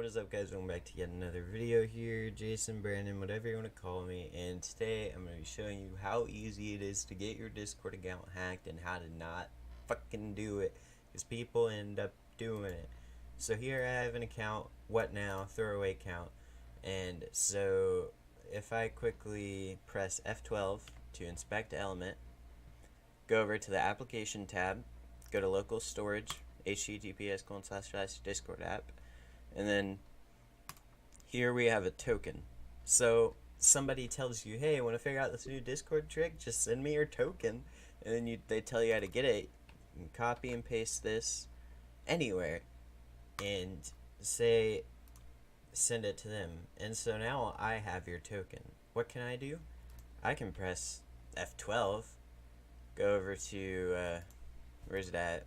What is up, guys? Welcome back to yet another video here. Jason, Brandon, whatever you want to call me. And today I'm going to be showing you how easy it is to get your Discord account hacked and how to not fucking do it, because people end up doing it. So here I have an account, what now, throwaway account. And so if I quickly press F12 to inspect element, go over to the application tab, go to local storage, https://discord app, and then here we have a token. So somebody tells you, hey, want to figure out this new Discord trick? Just send me your token. And then they tell you how to get it. You can copy and paste this anywhere and send it to them. And so now I have your token. What can I do? I can press F12, go over to where's it at?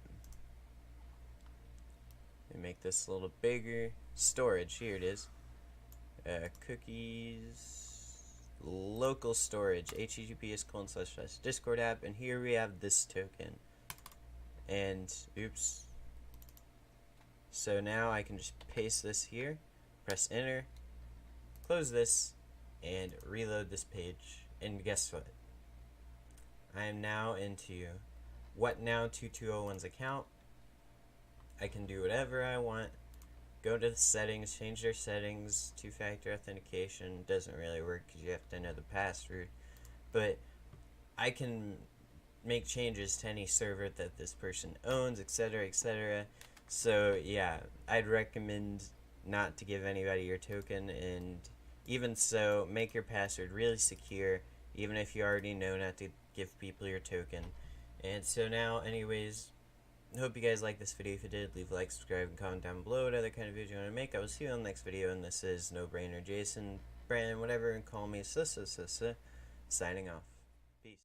Let me make this a little bigger. Storage, here it is. Cookies, local storage, https://discord app, and here we have this token. And oops. So now I can just paste this here, press enter, close this, and reload this page. And guess what? I am now into What Now 2201's account. I can do whatever I want. Go to the settings, change their settings. Two-factor authentication doesn't really work because you have to know the password. But I can make changes to any server that this person owns, etc., etc. So yeah, I'd recommend not to give anybody your token, and even so, make your password really secure, even if you already know not to give people your token. And so now, anyways, hope you guys like this video. If you did, leave a like, subscribe, and comment down below what other kind of videos you want to make. I will see you on the next video, and this is No Brainer Jason, Brandon, whatever, and call me signing off.